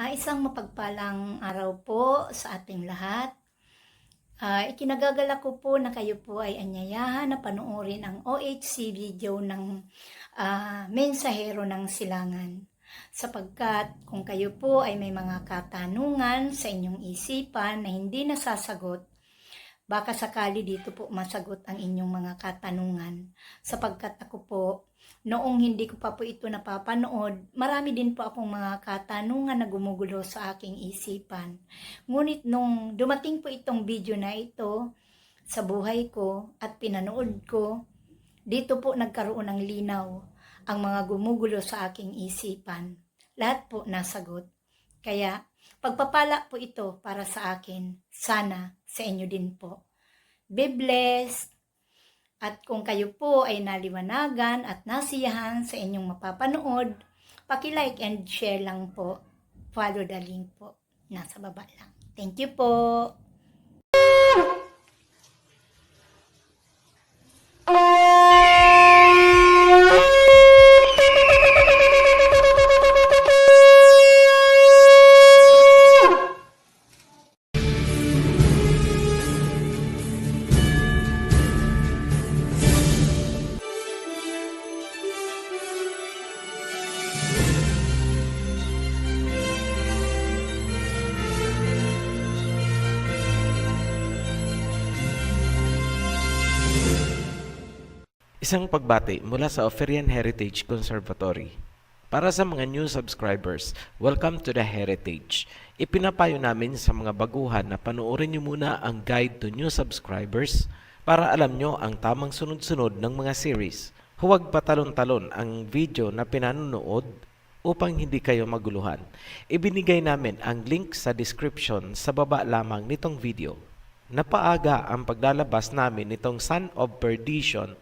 Isang mapagpalang araw po sa ating lahat. Ikinagagalak ko po na kayo po ay anyayahan na panoorin ang OHC video ng Mensahero ng Silangan. Sapagkat kung kayo po ay may mga katanungan sa inyong isipan na hindi nasasagot, baka sakali dito po masagot ang inyong mga katanungan. Sapagkat ako po, noong hindi ko pa po ito napapanood, marami din po akong mga katanungan na gumugulo sa aking isipan. Ngunit nung dumating po itong video na ito sa buhay ko at pinanood ko, dito po nagkaroon ng linaw ang mga gumugulo sa aking isipan. Lahat po nasagot. Kaya pagpapala po ito para sa akin. Sana sa inyo din po. Be blessed! At kung kayo po ay naliwanagan at nasiyahan sa inyong mapapanood, paki-like and share lang po. Follow the link po. Nasa baba lang. Thank you po! Isang pagbati mula sa Oferian Heritage Conservatory. Para sa mga new subscribers, welcome to the Heritage. Ipinapayo namin sa mga baguhan na panoorin niyo muna ang guide to new subscribers para alam nyo ang tamang sunod-sunod ng mga series. Huwag patalon-talon ang video na pinanonood upang hindi kayo maguluhan. Ibinigay namin ang link sa description sa baba lamang nitong video. Napaaga ang paglalabas namin nitong Son of Perdition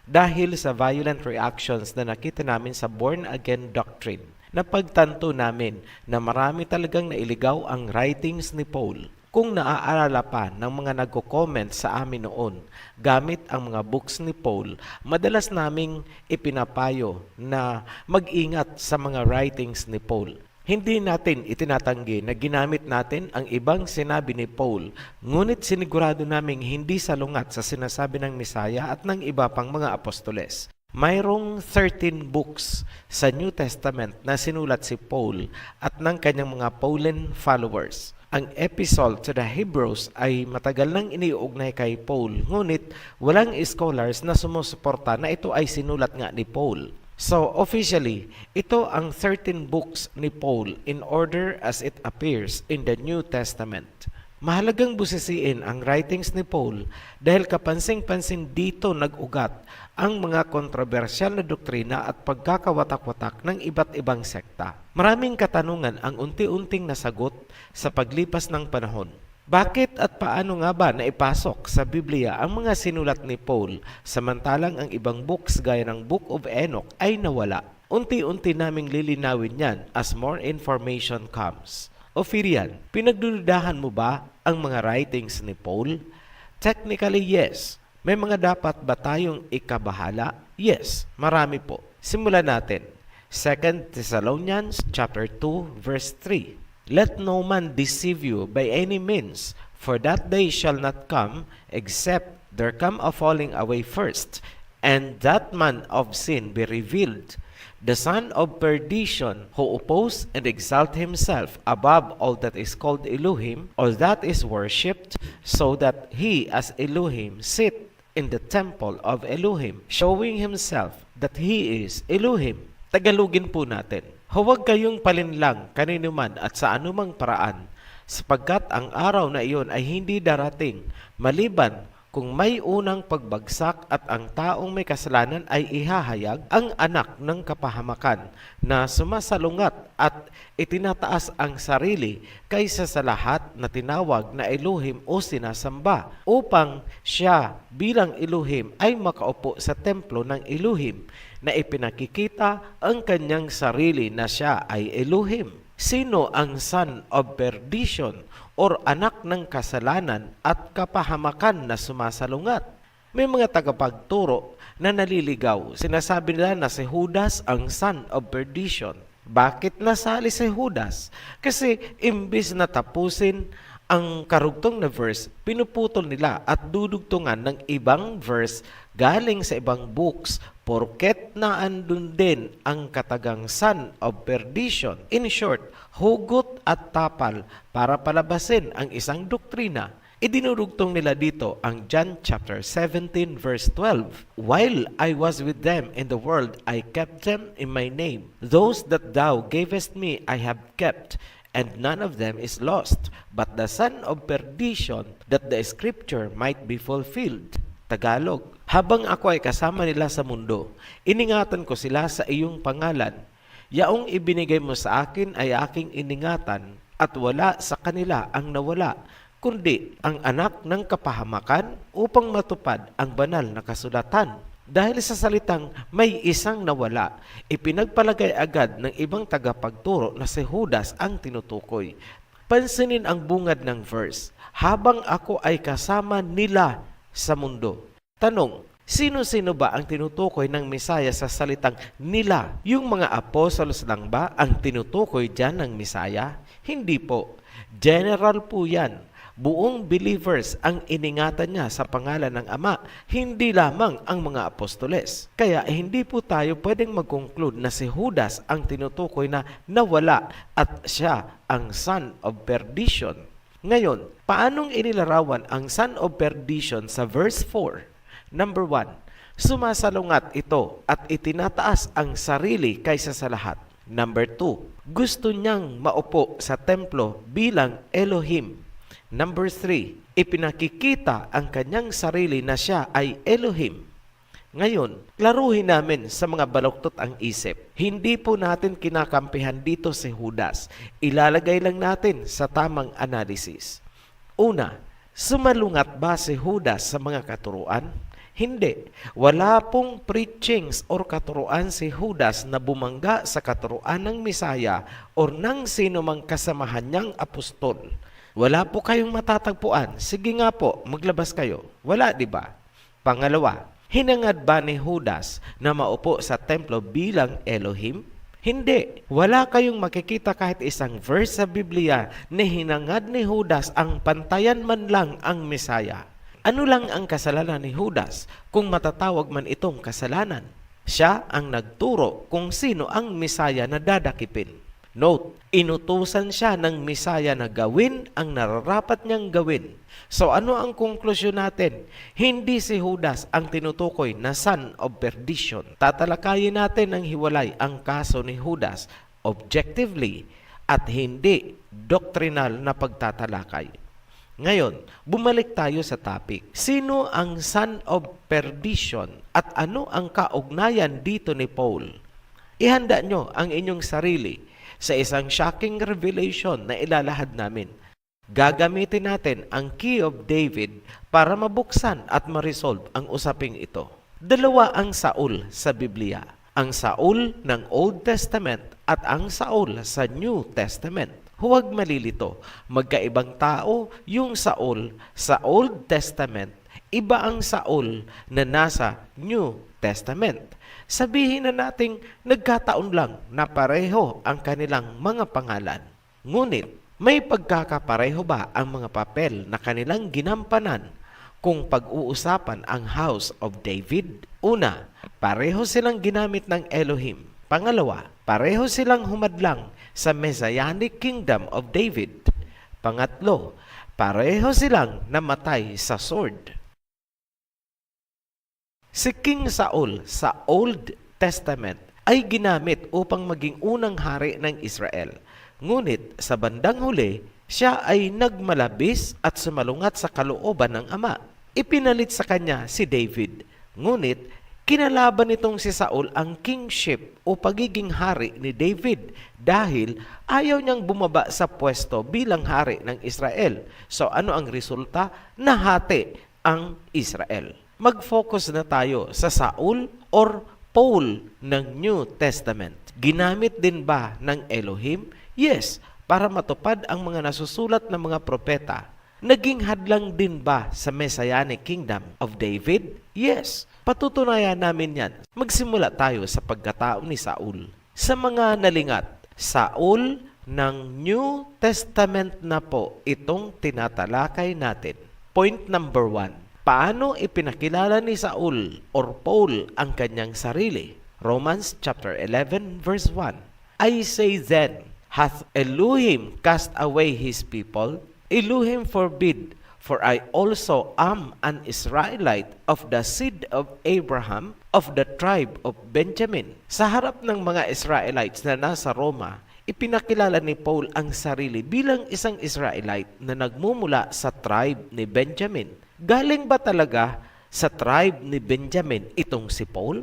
dahil sa violent reactions na nakita namin sa born-again doctrine. Napagtanto namin na marami talagang nailigaw ang writings ni Paul. Kung naaalala pa ng mga nagko-comment sa amin noon, gamit ang mga books ni Paul, madalas naming ipinapayo na mag-ingat sa mga writings ni Paul. Hindi natin itinatanggi na ginamit natin ang ibang sinabi ni Paul, ngunit sinigurado naming hindi salungat sa sinasabi ng Misaya at ng iba pang mga apostoles. Mayroong 13 books sa New Testament na sinulat si Paul at ng kanyang mga Pauline followers. Ang epistle to the Hebrews ay matagal nang iniuugnay kay Paul, ngunit walang scholars na sumusuporta na ito ay sinulat nga ni Paul. So, officially, ito ang 13 books ni Paul in order as it appears in the New Testament. Mahalagang busisiin ang writings ni Paul dahil kapansing-pansin dito nag-ugat ang mga kontrobersyal na doktrina at pagkakawatak-watak ng iba't ibang sekta. Maraming katanungan ang unti-unting nasagot sa paglipas ng panahon. Bakit at paano nga ba naipasok sa Biblia ang mga sinulat ni Paul samantalang ang ibang books gaya ng Book of Enoch ay nawala? Unti-unti naming lilinawin yan as more information comes. Oferian, pinagdududahan mo ba ang mga writings ni Paul? Technically, yes. May mga dapat ba tayong ikabahala? Yes, marami po. Simulan natin. 2 Thessalonians chapter 2 verse 3. Let no man deceive you by any means, for that day shall not come, except there come a falling away first, and that man of sin be revealed, the son of perdition, who oppose and exalt himself above all that is called Elohim, or that is worshipped, so that he as Elohim sit in the temple of Elohim, showing himself that he is Elohim. Tagalogin po natin. Huwag kayong palinlang kanino man at sa anumang paraan, sapagkat ang araw na iyon ay hindi darating, maliban kung may unang pagbagsak at ang taong may kasalanan ay ihahayag ang anak ng kapahamakan na sumasalungat at itinataas ang sarili kaysa sa lahat na tinawag na Elohim o sinasamba, upang siya bilang Elohim ay makaupo sa templo ng Elohim, na ipinakikita ang kanyang sarili na siya ay Elohim. Sino ang son of perdition or anak ng kasalanan at kapahamakan na sumasalungat? May mga tagapagturo na naliligaw. Sinasabi nila na si Judas ang son of perdition. Bakit nasali si Judas? Kasi imbis na tapusin ang karugtong na verse, pinuputol nila at dudugtungan ng ibang verse galing sa ibang books porket na andun din ang katagang son of perdition. In short, hugot at tapal para palabasin ang isang doktrina. Idinurugtong nila dito ang John chapter 17 verse 12. While I was with them in the world, I kept them in my name. Those that thou gavest me I have kept, and none of them is lost, but the son of perdition, that the scripture might be fulfilled. Tagalog, habang ako ay kasama nila sa mundo, iningatan ko sila sa iyong pangalan. Yaong ibinigay mo sa akin ay aking iningatan, at wala sa kanila ang nawala, kundi ang anak ng kapahamakan upang matupad ang banal na kasulatan. Dahil sa salitang may isang nawala, ipinagpalagay agad ng ibang tagapagturo na si Judas ang tinutukoy. Pansinin ang bungad ng verse, habang ako ay kasama nila sa mundo. Tanong, sino-sino ba ang tinutukoy ng Misaya sa salitang nila? Yung mga apostolos lang ba ang tinutukoy dyan ng Misaya? Hindi po. General po yan. Buong believers ang iningatan niya sa pangalan ng Ama, hindi lamang ang mga apostoles. Kaya hindi po tayo pwedeng mag-conclude na si Judas ang tinutukoy na nawala at siya ang son of perdition. Ngayon, paanong inilarawan ang son of perdition sa verse 4? Number 1, sumasalungat ito at itinataas ang sarili kaysa sa lahat. Number 2, gusto niyang maupo sa templo bilang Elohim. Number 3, ipinakikita ang kanyang sarili na siya ay Elohim. Ngayon, klaruhin namin sa mga baluktot ang isip. Hindi po natin kinakampihan dito si Judas. Ilalagay lang natin sa tamang analysis. Una, sumalungat ba si Judas sa mga katuruan? Hindi. Wala pong preachings or katuruan si Judas na bumangga sa katuruan ng Misaya or ng sino mang kasamahan niyang apostol. Wala po kayong matatagpuan. Sige nga po, maglabas kayo. Wala, di ba? Pangalawa, hinangad ba ni Judas na maupo sa templo bilang Elohim? Hindi. Wala kayong makikita kahit isang verse sa Biblia na hinangad ni Judas ang pantayan man lang ang Misaya. Ano lang ang kasalanan ni Judas kung matatawag man itong kasalanan? Siya ang nagturo kung sino ang Misaya na dadakipin. Note, inutusan siya ng Misaya na gawin ang nararapat niyang gawin. So ano ang konklusyon natin? Hindi si Judas ang tinutukoy na son of perdition. Tatalakayin natin ng hiwalay ang kaso ni Judas objectively at hindi doctrinal na pagtatalakay. Ngayon, bumalik tayo sa topic. Sino ang son of perdition at ano ang kaugnayan dito ni Paul? Ihanda nyo ang inyong sarili sa isang shocking revelation na ilalahad namin. Gagamitin natin ang Key of David para mabuksan at ma-resolve ang usaping ito. Dalawa ang Saul sa Biblia. Ang Saul ng Old Testament at ang Saul sa New Testament. Huwag malilito. Magkaibang tao yung Saul sa Old Testament. Iba ang Saul na nasa New Testament. Sabihin na nating nagkataon lang na pareho ang kanilang mga pangalan. Ngunit, may pagkakapareho ba ang mga papel na kanilang ginampanan kung pag-uusapan ang House of David? Una, pareho silang ginamit ng Elohim. Pangalawa, pareho silang humadlang sa Messianic Kingdom of David. Pangatlo, pareho silang namatay sa sword. Si King Saul sa Old Testament ay ginamit upang maging unang hari ng Israel. Ngunit sa bandang huli, siya ay nagmalabis at sumalungat sa kalooban ng Ama. Ipinalit sa kanya si David. Ngunit kinalaban nitong si Saul ang kingship o pagiging hari ni David dahil ayaw niyang bumaba sa pwesto bilang hari ng Israel. So ano ang resulta? Nahati ang Israel. Mag-focus na tayo sa Saul or Paul ng New Testament. Ginamit din ba ng Elohim? Yes, para matupad ang mga nasusulat ng mga propeta. Naging hadlang din ba sa Messianic Kingdom of David? Yes. Patutunayan namin yan. Magsimula tayo sa pagkatao ni Saul. Sa mga nalingat, Saul ng New Testament na po itong tinatalakay natin. Point number 1. Paano ipinakilala ni Saul or Paul ang kanyang sarili? Romans chapter 11 verse 1. I say then, hath Elohim cast away his people? Elohim forbid, for I also am an Israelite of the seed of Abraham, of the tribe of Benjamin. Sa harap ng mga Israelites na nasa Roma, ipinakilala ni Paul ang sarili bilang isang Israelite na nagmumula sa tribe ni Benjamin. Galing ba talaga sa tribe ni Benjamin itong si Paul?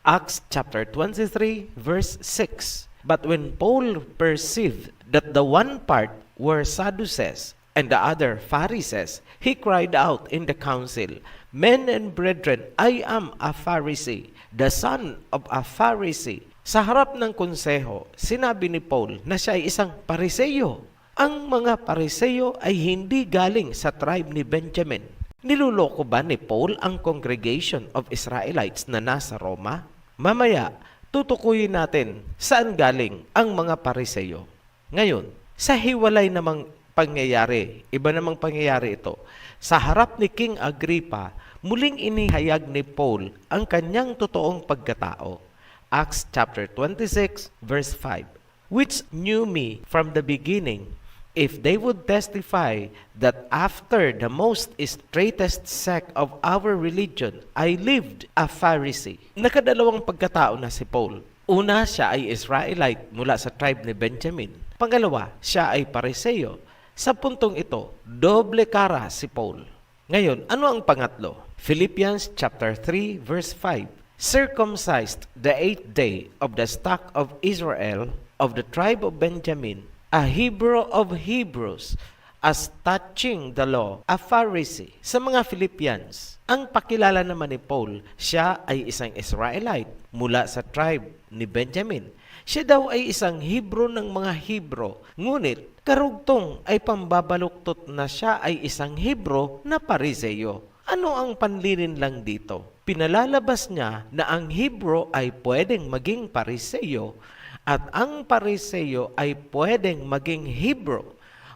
Acts chapter 23 verse 6. But when Paul perceived that the one part were Sadducees and the other Pharisees, he cried out in the council, Men and brethren, I am a Pharisee, the son of a Pharisee. Sa harap ng konseho, sinabi ni Paul na siya ay isang Pariseyo. Ang mga Pariseyo ay hindi galing sa tribe ni Benjamin. Niluloko ba ni Paul ang congregation of Israelites na nasa Roma? Mamaya, tutukuyin natin saan galing ang mga Pariseyo. Ngayon, sa hiwalay namang pangyayari, iba namang pangyayari ito. Sa harap ni King Agrippa, muling inihayag ni Paul ang kanyang totoong pagkatao. Acts chapter 26 verse 5. Which knew me from the beginning, if they would testify that after the most straightest sect of our religion, I lived a Pharisee. Nakadalawang pagkatao na si Paul. Una, siya ay Israelite mula sa tribe ni Benjamin. Pangalawa, siya ay Pariseo. Sa puntong ito, doble kara si Paul. Ngayon, ano ang pangatlo? Philippians chapter 3 verse 5. Circumcised the 8th day of the stock of Israel, of the tribe of Benjamin, a Hebrew of Hebrews, as touching the law, a Pharisee. Sa mga Philippians, ang pakilala naman ni Paul, siya ay isang Israelite mula sa tribe ni Benjamin. Siya daw ay isang Hebrew ng mga Hebrew, ngunit karugtong ay pambabaluktot na siya ay isang Hebrew na Pariseo. Ano ang panlinin lang dito? Pinalalabas niya na ang Hebrew ay pwedeng maging Pariseo at ang Pariseo ay pwedeng maging Hebrew.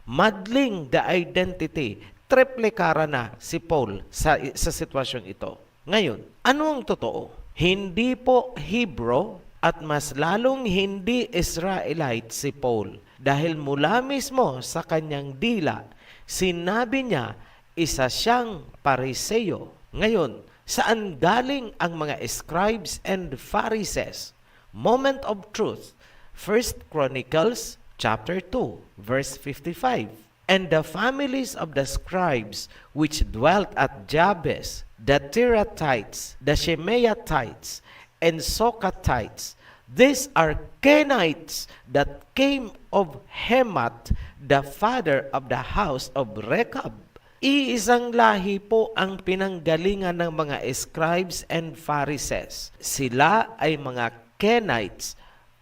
Madling the identity, triple kara na si Paul sa sitwasyong ito. Ngayon, ano ang totoo? Hindi po Hebrew at mas lalong hindi Israelite si Paul dahil mula mismo sa kanyang dila, sinabi niya isa siyang Pariseo. Ngayon, saan galing ang mga scribes and Pharisees? Moment of truth. 1 Chronicles chapter 2 verse 55. And the families of the scribes which dwelt at Jabes, the Tiratites, the Shemaiatites, and Sokatites, these are Kenites that came of Hemath, the father of the house of Rechab. Iisang lahi po ang pinanggalingan ng mga scribes and Pharisees. Sila ay mga Kenites.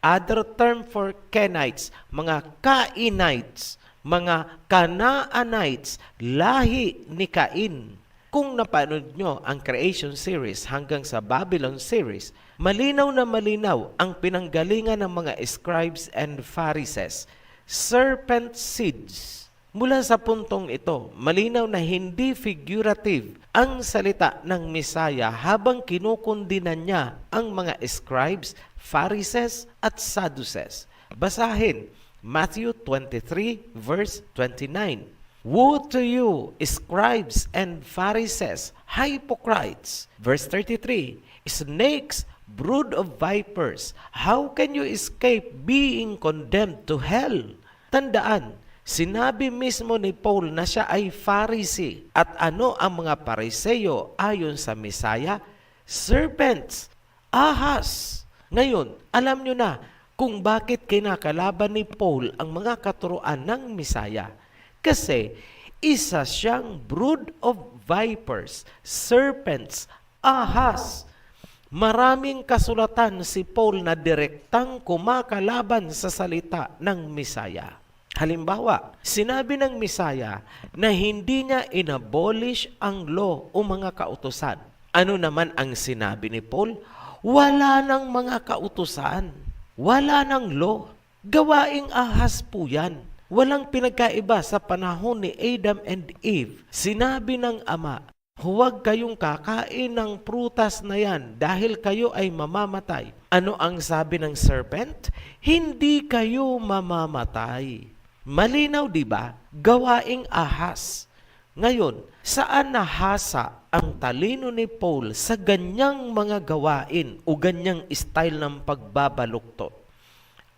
Other term for Kenites, mga Cainites, mga Canaanites, lahi ni Cain. Kung napanood nyo ang Creation series hanggang sa Babylon series, malinaw na malinaw ang pinanggalingan ng mga scribes and Pharisees. Serpent seeds. Mula sa puntong ito, malinaw na hindi figurative ang salita ng Mesaya habang kinukundinan niya ang mga scribes, Pharisees at Sadducees. Basahin Matthew 23 verse 29. Woe to you, scribes and Pharisees, hypocrites! Verse 33, snakes, brood of vipers, how can you escape being condemned to hell? Tandaan, sinabi mismo ni Paul na siya ay Pharisee. At ano ang mga Pariseo ayon sa Mesaya? Serpents, ahas. Ngayon, alam nyo na kung bakit kinakalaban ni Paul ang mga katuruan ng Mesaya. Kasi isa siyang brood of vipers, serpents, ahas. Maraming kasulatan si Paul na direktang kumakalaban sa salita ng Mesaya. Halimbawa, sinabi ng Mesaya na hindi niya inabolish ang law o mga kautusan. Ano naman ang sinabi ni Paul? Wala nang mga kautusan. Wala ng law. Gawaing ahas po yan. Walang pinagkaiba sa panahon ni Adam and Eve. Sinabi ng Ama, huwag kayong kakain ng prutas na yan dahil kayo ay mamamatay. Ano ang sabi ng serpent? Hindi kayo mamamatay. Malinaw, di ba? Gawaing ahas. Ngayon, saan nahasa ang talino ni Paul sa ganyang mga gawain o ganyang style ng pagbabaluktot?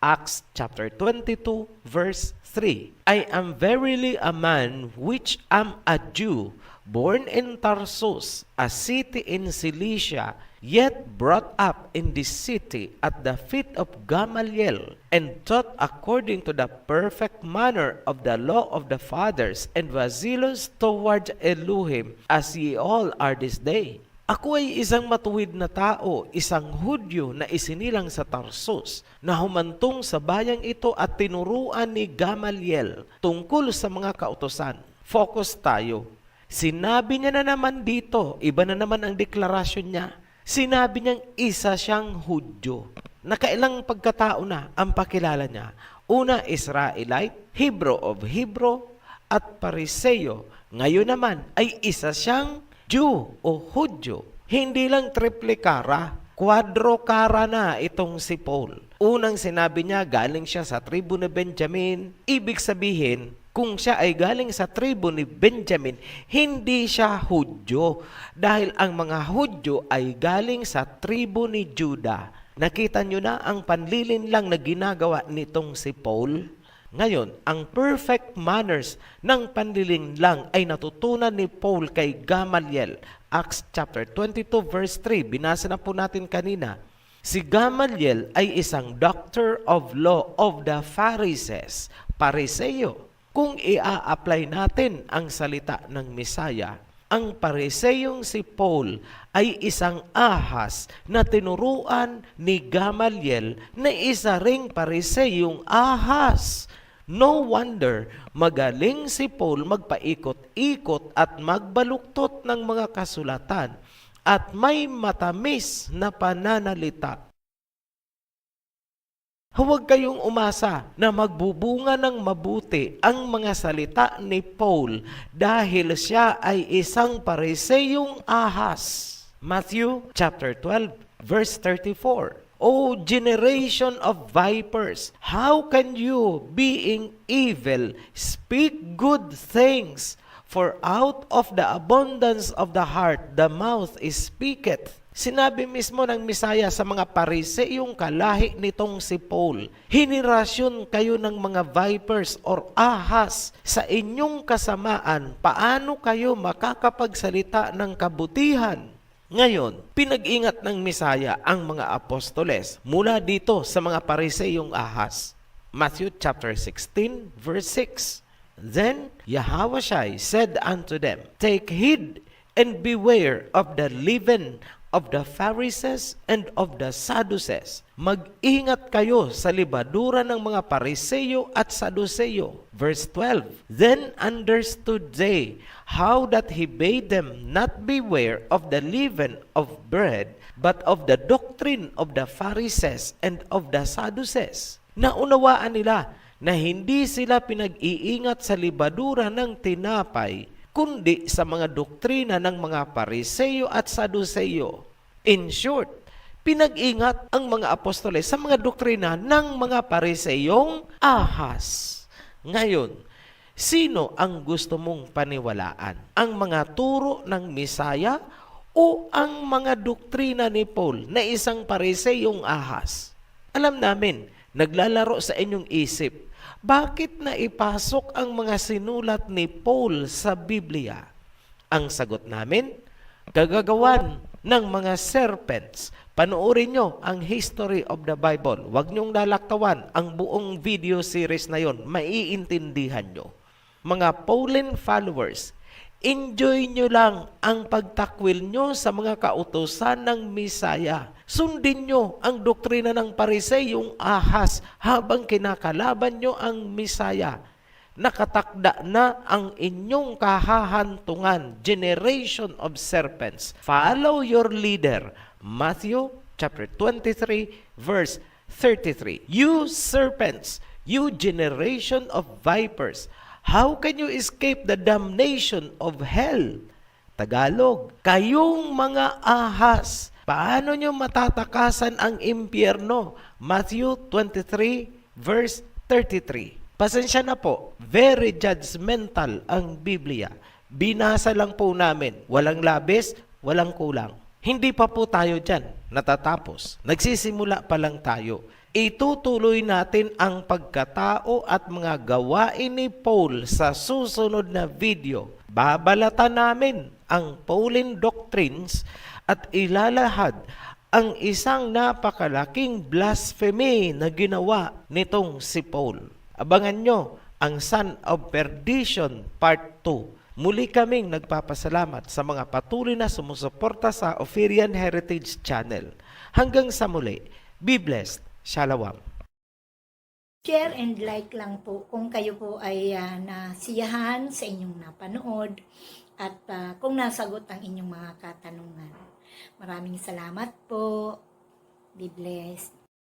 Acts chapter 22 verse 3. I am verily a man which am a Jew, born in Tarsus, a city in Cilicia, yet brought up in this city at the feet of Gamaliel, and taught according to the perfect manner of the law of the fathers, and was zealous towards Elohim, as ye all are this day. Ako ay isang matuwid na tao, isang Hudyo na isinilang sa Tarsus, na humantong sa bayang ito at tinuruan ni Gamaliel tungkol sa mga kautosan. Focus tayo. Sinabi niya na naman dito, iba na naman ang deklarasyon niya. Sinabi niyang isa siyang Hudyo. Nakailang pagkatao na ang pakilala niya. Una, Israelite, Hebrew of Hebrew, at Pariseo. Ngayon naman ay isa siyang Jew o Hudyo. Hindi lang triple kara, quadro kara na itong si Paul. Unang sinabi niya, galing siya sa tribu ni Benjamin. Ibig sabihin, kung siya ay galing sa tribu ni Benjamin, hindi siya Hudyo. Dahil ang mga Hudyo ay galing sa tribu ni Judah. Nakita nyo na ang panlilin lang na ginagawa nitong si Paul? Ngayon, ang perfect manners ng panlilinlang ay natutunan ni Paul kay Gamaliel. Acts chapter 22 verse 3, binasa na po natin kanina. Si Gamaliel ay isang doctor of law of the Pharisees, Pariseo. Kung ia-apply natin ang salita ng Misaya, ang Pariseyong si Paul ay isang ahas na tinuruan ni Gamaliel na isa ring Pariseyong ahas. No wonder magaling si Paul magpaikot-ikot at magbaluktot ng mga kasulatan at may matamis na pananalita. Huwag kayong umasa na magbubunga ng mabuti ang mga salita ni Paul dahil siya ay isang Pariseyong ahas. Matthew chapter 12 verse 34. O generation of vipers, how can you, being evil, speak good things? For out of the abundance of the heart, the mouth speaketh. Sinabi mismo ng Misaya sa mga Pariseyong kalahi nitong si Paul, hinirasyon kayo ng mga vipers or ahas sa inyong kasamaan, paano kayo makakapagsalita ng kabutihan? Ngayon, pinag-ingat ng Misaya ang mga apostoles mula dito sa mga Pariseyong ahas. Matthew chapter 16 verse 6. Then Yahushua said unto them, take heed and beware of the leaven of the Pharisees and of the Sadducees. Mag-ingat kayo sa libadura ng mga Pariseo at Saduceo. Verse 12. Then understood they how that he bade them not beware of the leaven of bread, but of the doctrine of the Pharisees and of the Sadducees. Naunawaan nila na hindi sila pinag-iingat sa libadura ng tinapay, kundi sa mga doktrina ng mga Pariseo at Saduceo. In short, pinag-ingat ang mga apostoles sa mga doktrina ng mga Pariseyong ahas. Ngayon, sino ang gusto mong paniwalaan? Ang mga turo ng Misaya o ang mga doktrina ni Paul na isang Pariseyong ahas? Alam namin, naglalaro sa inyong isip, bakit na ipasok ang mga sinulat ni Paul sa Biblia? Ang sagot namin, kagagawan ng mga serpents. Panoorin nyo ang History of the Bible. Huwag nyong lalaktawan ang buong video series na yon. Maiintindihan nyo. Mga Pauline followers, enjoy nyo lang ang pagtakwil nyo sa mga kautusan ng Misaya. Sundin nyo ang doktrina ng Pariseyong ahas habang kinakalaban nyo ang Misaya. Nakatakda na ang inyong kahahantungan, generation of serpents. Follow your leader. Matthew chapter 23 verse 33. You serpents, you generation of vipers, how can you escape the damnation of hell? Tagalog, kayong mga ahas, paano nyo matatakasan ang impyerno? Matthew 23 verse 33. Pasensya na po, very judgmental ang Biblia. Binasa lang po namin, walang labis, walang kulang. Hindi pa po tayo dyan natatapos. Nagsisimula pa lang tayo. Itutuloy natin ang pagkatao at mga gawain ni Paul sa susunod na video. Babalatan namin ang Pauline doctrines at ilalahad ang isang napakalaking blasphemy na ginawa nitong si Paul. Abangan nyo ang Son of Perdition Part 2. Muli kaming nagpapasalamat sa mga patuloy na sumusuporta sa Oferian Heritage Channel. Hanggang sa muli, be blessed. Shalom. Share and like lang po kung kayo po ay nasiyahan sa inyong napanood at kung nasagot ang inyong mga katanungan. Maraming salamat po. Be blessed.